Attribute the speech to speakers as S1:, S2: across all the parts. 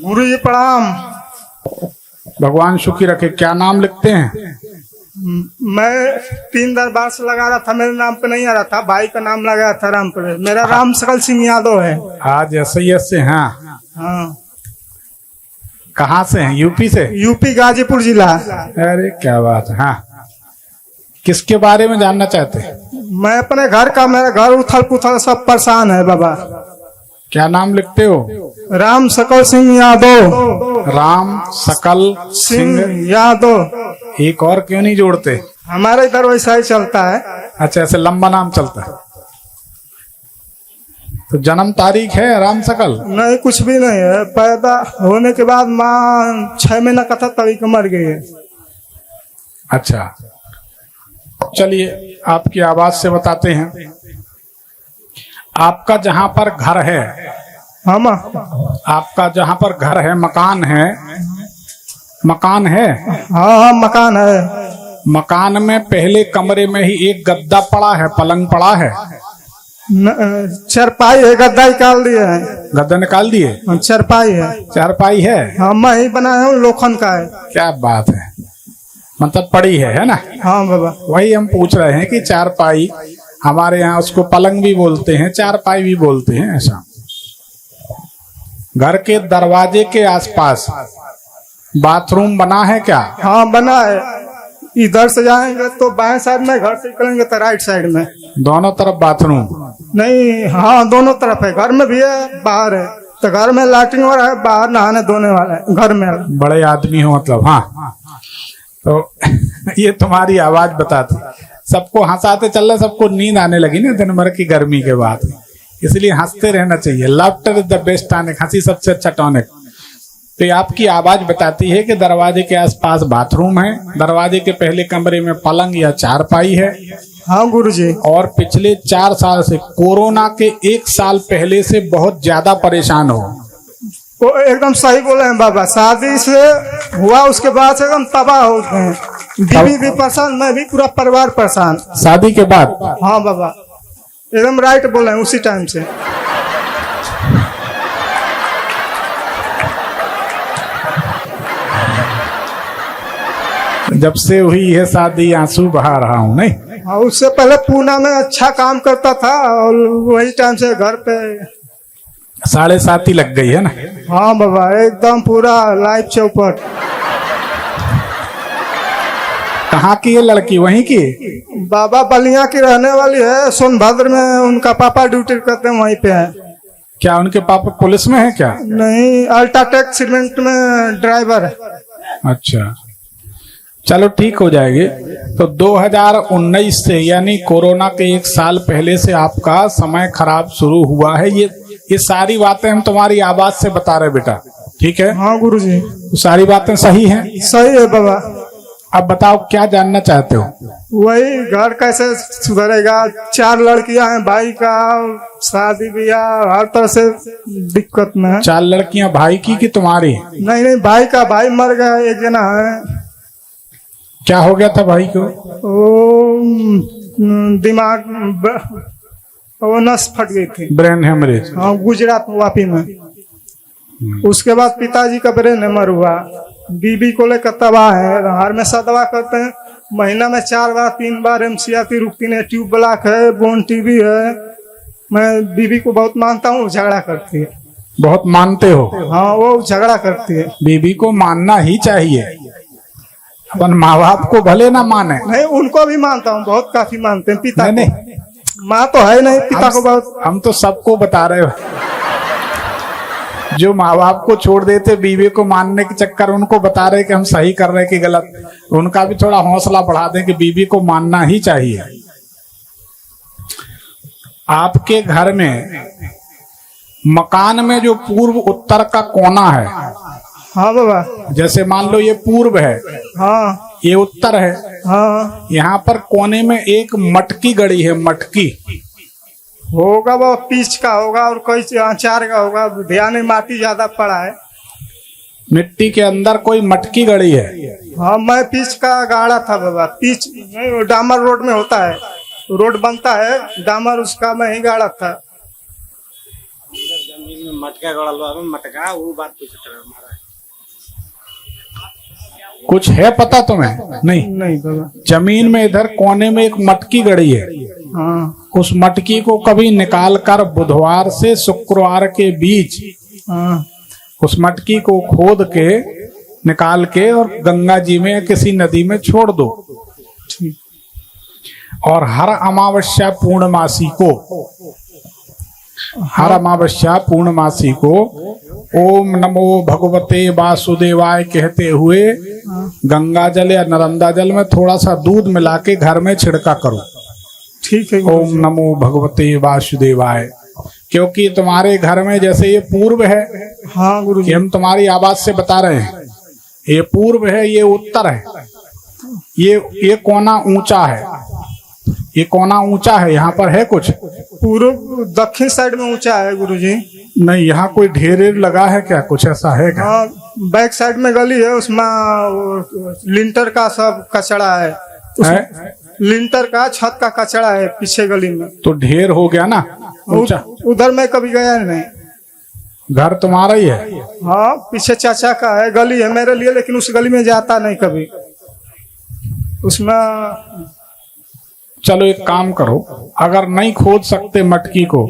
S1: गुरु जी प्रणाम।
S2: भगवान सुखी रखे। क्या नाम लिखते हैं?
S1: मैं 3 दरबार से लगा रहा था, मेरे नाम पे नहीं आ रहा था, भाई का नाम लगाया था रामपुर। मेरा राम सकल सिंह यादव है।
S2: आज एसआईएस से हैं?
S1: हाँ।
S2: कहाँ से हैं? यूपी से?
S1: यूपी गाजीपुर जिला।
S2: अरे क्या बात है। हाँ, किसके बारे में जानना चाहते हैं?
S1: मैं अपने घर का, मेरा घर उथल पुथल सब परेशान है बाबा।
S2: क्या नाम लिखते हो?
S1: राम सकल सिंह यादव।
S2: राम सकल
S1: सिंह
S2: सिंह।
S1: यादव।
S2: एक और क्यों नहीं जोड़ते?
S1: हमारे इधर वैसा ही चलता है।
S2: अच्छा, ऐसे लंबा नाम चलता है। तो जन्म तारीख है राम सकल?
S1: नहीं, कुछ भी नहीं है। पैदा होने के बाद माँ 6 महीना का था तभी को मर गई है।
S2: अच्छा, चलिए आपकी आवाज से बताते हैं। आपका जहां पर घर है,
S1: हम
S2: आपका जहां पर घर है, मकान है, मकान है?
S1: हाँ हाँ, मकान है।
S2: मकान में पहले कमरे में ही एक गद्दा पड़ा है, पलंग पड़ा है?
S1: चरपाई है, गद्दा निकाल दिए है।
S2: गद्दा निकाल दिए?
S1: चरपाई है।
S2: चारपाई है?
S1: हाँ, मैं ही बनाया हूँ, लोखन का है।
S2: क्या बात है, मतलब पड़ी है ना?
S1: हाँ बाबा।
S2: वही हम पूछ रहे हैं कि चारपाई, हमारे यहाँ उसको पलंग भी बोलते हैं, चारपाई भी बोलते हैं, ऐसा। घर के दरवाजे के आसपास बाथरूम बना है क्या?
S1: हाँ बना है। इधर से जाएंगे तो बाएं साइड में, घर से निकलेंगे तो राइट साइड में।
S2: दोनों तरफ बाथरूम?
S1: नहीं, हाँ दोनों तरफ है। घर में भी है, बाहर है। तो घर में लैट्रिन वाला है, बाहर नहाने धोने वाला है घर में।
S2: बड़े आदमी हो मतलब। हाँ, तो ये तुम्हारी आवाज बताती, सबको हंसाते चल रहे, सबको नींद आने लगी ना दिन भर की गर्मी के बाद, इसलिए हंसते रहना चाहिए। Laughter is the best tonic, हंसी सबसे अच्छा टॉनिक। तो आपकी आवाज बताती है कि दरवाजे के आसपास बाथरूम है, दरवाजे के पहले कमरे में पलंग या चारपाई है।
S1: हाँ गुरुजी।
S2: और पिछले 4 साल से, कोरोना के 1 साल पहले से बहुत ज्यादा परेशान हो।
S1: वो एकदम सही बोले हैं बाबा। शादी से हुआ उसके बाद से एकदम तबाह हो गए हैं। बीवी भी परेशान, मैं भी, पूरा परिवार परेशान।
S2: शादी के बाद?
S1: हाँ बाबा, एकदम राइट बोले हैं उसी टाइम से।
S2: जब से हुई है शादी आंसू बहा रहा हूँ। नहीं,
S1: हाँ, उससे पहले पूना में अच्छा काम करता था और वही टाइम से घर पे
S2: 7.5 ही लग गई है ना?
S1: हाँ बाबा, एकदम पूरा लाइफ चौपट।
S2: कहाँ की है लड़की? वहीं की?
S1: बाबा बलिया की रहने वाली है, सोनभद्र में उनका पापा ड्यूटी करते हैं, वहीं पे है।
S2: क्या उनके पापा पुलिस में है क्या?
S1: नहीं, अल्ट्राटेक सीमेंट में ड्राइवर है।
S2: अच्छा, चलो ठीक हो जाएगी। तो 2019 से, यानी कोरोना के 1 साल पहले से आपका समय खराब शुरू हुआ है। ये सारी बातें हम तुम्हारी आवाज से बता रहे बेटा, ठीक है?
S1: हाँ गुरुजी।
S2: तो सारी बातें सही हैं?
S1: सही है बाबा।
S2: अब बताओ क्या जानना चाहते हो?
S1: वही घर कैसे सुधरेगा। 4 लड़कियां हैं, भाई का शादी ब्याह हर तरह से दिक्कत में है।
S2: 4 लड़कियां भाई की कि तुम्हारी?
S1: नहीं नहीं, भाई का, भाई मर गया, एक जना है।
S2: क्या हो गया था भाई को?
S1: वो दिमाग, वो नस फट गई थी,
S2: ब्रेन हेमरेज।
S1: हाँ, गुजरात वापी में। उसके बाद पिताजी का ब्रेन हेमर हुआ। बीबी को लेकर तबाह है, हमेशा दवा करते हैं। महीना में 4 बार 3 बार एमसीआरटी रुकती है, ट्यूब ब्लॉक है, बोन टीबी है। मैं बीबी को बहुत मानता हूँ, झगड़ा करती है।
S2: बहुत मानते हो?
S1: हाँ, वो झगड़ा करती है।
S2: बीबी को मानना ही चाहिए, अपन माँ बाप को भले ना माने।
S1: नहीं, उनको भी मानता हूँ, बहुत काफी मानते हैं। पिता
S2: नहीं,
S1: को, माँ तो है नहीं, पिता को बहुत।
S2: हम तो सबको बता रहे हो, जो माँ बाप को छोड़ देते बीवी को मानने के चक्कर, उनको बता रहे कि हम सही कर रहे कि गलत। उनका भी थोड़ा हौसला बढ़ा दें कि बीवी को मानना ही चाहिए। आपके घर में मकान में जो पूर्व उत्तर का कोना है,
S1: हाँ बाबा।
S2: जैसे मान लो ये पूर्व है,
S1: हाँ,
S2: ये उत्तर है,
S1: हाँ,
S2: यहाँ पर कोने में एक मटकी गड़ी है। मटकी
S1: होगा वो पीच का होगा और कोई अचार का होगा, ध्यान नहीं, माटी ज्यादा पड़ा है।
S2: मिट्टी के अंदर कोई मटकी गड़ी है।
S1: हाँ, मैं पीच का गाड़ा था बाबा। पीच नहीं, डामर रोड में होता है, रोड बनता है डामर, उसका मैं ही गाड़ा था।
S3: मटका गड़ल बा मटका वो बात पूछत रहे हमारा।
S2: कुछ है पता तुम्हें? नहीं।
S1: नहीं बाबा।
S2: जमीन में इधर कोने में एक मटकी गड़ी है।
S1: हाँ
S2: उस मटकी को कभी निकाल कर बुधवार से शुक्रवार के बीच
S1: हाँ
S2: उस मटकी को खोद के निकाल के और गंगा जी में या किसी नदी में छोड़ दो।
S1: ठीक।
S2: और हर अमावस्या पूर्णमासी को ओम नमो भगवते वासुदेवाय कहते हुए गंगा जल या नर्मदा जल में थोड़ा सा दूध मिला के घर में छिड़का करो।
S1: ठीक है।
S2: ओम नमो भगवते वासुदेवाय। क्योंकि तुम्हारे घर में जैसे ये पूर्व है,
S1: हाँ गुरु
S2: कि
S1: जी।
S2: हम तुम्हारी आवाज से बता रहे हैं, ये पूर्व है, ये उत्तर है, ये कोना ऊंचा है, ये कोना ऊंचा है। यहाँ पर है कुछ?
S1: पूर्व दक्षिण साइड में ऊंचा है गुरु जी।
S2: नहीं। यहाँ कोई ढेर लगा है क्या? कुछ ऐसा है क्या?
S1: हाँ बैक साइड में गली है, उसमें वो लिंटर का सब कचड़ा है।
S2: है?
S1: लिंटर का छत का कचड़ा है पीछे गली में।
S2: तो ढेर हो गया ना ऊंचा।
S1: उधर मैं कभी गया नहीं।
S2: घर तुम्हारा ही है?
S1: हाँ पीछे चाचा का है, गली है मेरे लिए, लेकिन उस गली में जाता नहीं कभी। उसमें
S2: चलो एक काम करो, अगर नहीं खोद सकते मटकी को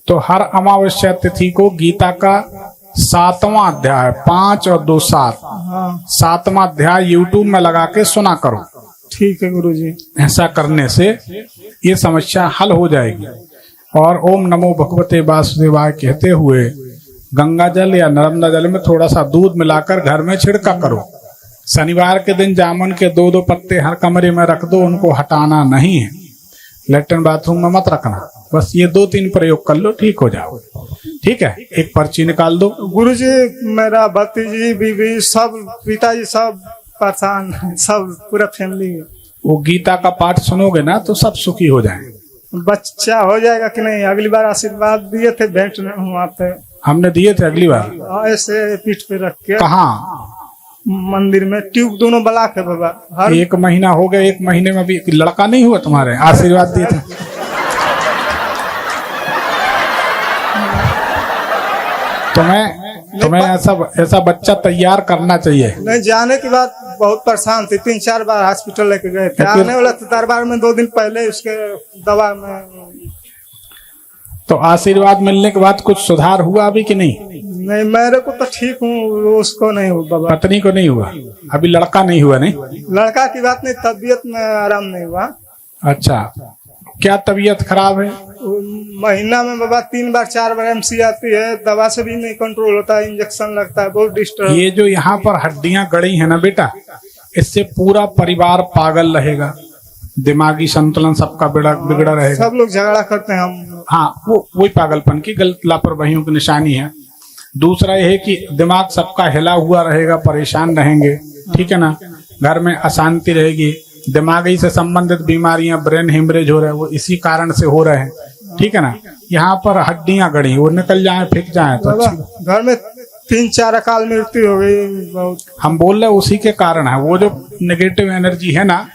S2: तो हर अमावस्या तिथि को गीता का 7वां अध्याय 5 और 2 7
S1: हाँ
S2: 7वां अध्याय यूट्यूब में लगा के सुना करो।
S1: ठीक है गुरु जी।
S2: ऐसा करने से ये समस्या हल हो जाएगी। और ओम नमो भगवते वासुदेवाय कहते हुए गंगा जल या नर्मदा जल में थोड़ा सा दूध मिलाकर घर में छिड़का करो। शनिवार के दिन जामुन के 2-2 पत्ते हर कमरे में रख दो, उनको हटाना नहीं है। लेटरिन बाथरूम में मत रखना। बस ये 2-3 प्रयोग कर लो, ठीक हो जाओ। ठीक है, एक पर्ची निकाल दो।
S1: गुरु जी मेरा भतीजी बीबी सब पिताजी सब परेशान है, सब पूरा फैमिली।
S2: वो गीता का पाठ सुनोगे ना तो सब सुखी हो जाएंगे।
S1: बच्चा हो जाएगा कि नहीं? अगली बार आशीर्वाद दिए थे भेंट में वहाँ पे,
S2: हमने दिए थे अगली बार।
S1: ऐसे पीठ पे रख के
S2: कहाँ?
S1: मंदिर में ट्यूब दोनों ब्लॉक है बाबा। हर
S2: 1 महीना हो गया, 1 महीने में भी लड़का नहीं हुआ तुम्हारे? आशीर्वाद दिए थे। तुम्हें ऐसा बच्चा तैयार करना चाहिए।
S1: नहीं, जाने के बाद बहुत परेशान थे, 3-4 बार हॉस्पिटल लेके गए थे। आने वाला था दरबार में 2 दिन पहले उसके दवा में।
S2: तो आशीर्वाद मिलने के बाद कुछ सुधार हुआ अभी कि नहीं?
S1: नहीं मेरे को तो ठीक हूँ, उसको नहीं हुआ बाबा।
S2: पत्नी को नहीं हुआ अभी? लड़का नहीं हुआ? नहीं
S1: लड़का की बात नहीं, तबीयत में आराम नहीं हुआ।
S2: अच्छा, क्या तबीयत खराब है?
S1: महीना में बाबा 3 बार 4 बार एमसी आती है, दवा से भी नहीं कंट्रोल होता है, इंजेक्शन लगता है, बहुत डिस्टर्ब।
S2: ये जो यहाँ पर हड्डियां गड़ी है ना बेटा, इससे पूरा परिवार पागल रहेगा, दिमागी संतुलन सबका बिगड़ा रहेगा।
S1: सब लोग झगड़ा करते हैं हम।
S2: हाँ, वही पागलपन की गलत लापरवाहियों की निशानी है। दूसरा यह है कि दिमाग सबका हिला हुआ रहेगा, परेशान रहेंगे। ठीक है ना? घर में अशांति रहेगी, दिमागी से संबंधित बीमारियां, ब्रेन हेमरेज हो रहे हैं, वो इसी कारण से हो रहे हैं। ठीक है ना? यहाँ पर हड्डियां गड़ी, वो निकल जाए, फेंक जाए तो अच्छी।
S1: घर में 3-4 अकाल मृत्यु हो गई बहुत।
S2: हम बोल रहे उसी के कारण है। वो जो नेगेटिव एनर्जी है ना,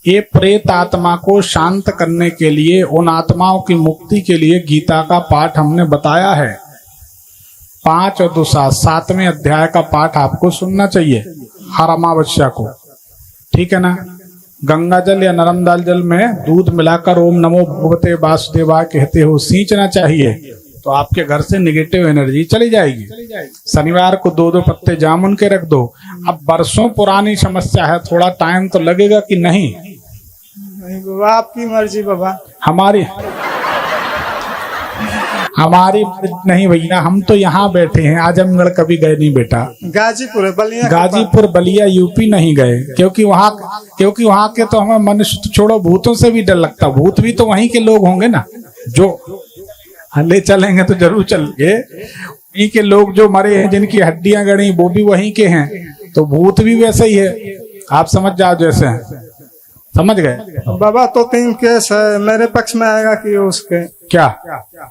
S2: ये प्रेत आत्मा को शांत करने के लिए, उन आत्माओं की मुक्ति के लिए गीता का पाठ हमने बताया है। 5 और 2 7वें अध्याय का पाठ आपको सुनना चाहिए हर अमावस्या को। ठीक है ना? गंगा जल या नर्मदा जल में दूध मिलाकर ओम नमो भगवते वासुदेवाय कहते हो सींचना चाहिए, तो आपके घर से नेगेटिव एनर्जी चली जाएगी। शनिवार को 2-2 पत्ते जामुन के रख दो। अब बरसों पुरानी समस्या है, थोड़ा टाइम तो लगेगा कि नहीं?
S1: नहीं बाबा, आपकी मर्जी बाबा।
S2: हमारी नहीं भैया, हम तो यहाँ बैठे हैं। आजमगढ़ कभी गए नहीं बेटा।
S1: गाजीपुर है, बलिया।
S2: गाजीपुर बलिया यूपी नहीं गए, क्योंकि वहाँ के तो हमें मनुष्य तो छोड़ो, भूतों से भी डर लगता। भूत भी तो वहीं के लोग होंगे ना, जो ले चलेंगे तो जरूर चलेंगे। वहीं के लोग जो मरे हैं, जिनकी हड्डियां गड़ी, वो भी वहीं के हैं, तो भूत भी वैसे ही है। आप समझ जाओ, जैसे हैं, समझ गए
S1: बाबा? तो 3 केस है, मेरे पक्ष में आएगा कि उसके?
S2: क्या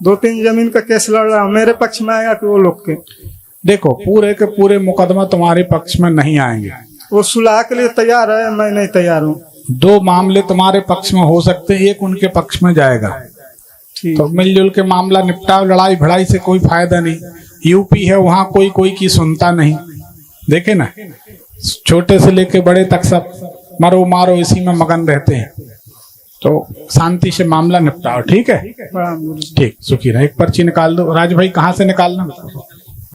S1: 2-3 जमीन का केस लड़ रहा हूँ, मेरे पक्ष में आएगा कि वो लोग के?
S2: देखो, पूरे के पूरे मुकदमा तुम्हारे पक्ष में नहीं आएंगे।
S1: वो सुलह के लिए तैयार है, मैं नहीं तैयार हूँ।
S2: 2 मामले तुम्हारे पक्ष में हो सकते हैं, एक उनके पक्ष में जाएगा।
S1: ठीक।
S2: तो मिलजुल के मामला निपटाओ, लड़ाई भड़ाई से कोई फायदा नहीं। यूपी है, वहां कोई कोई की सुनता नहीं, देखे ना, छोटे से लेके बड़े तक सब मरो मारो इसी में मगन रहते हैं। तो शांति से मामला निपटाओ, ठीक है,
S1: प्रणाम गुरु जी।
S2: ठीक, सुखी रहे। एक पर्ची निकाल दो राज भाई, कहाँ से निकालना?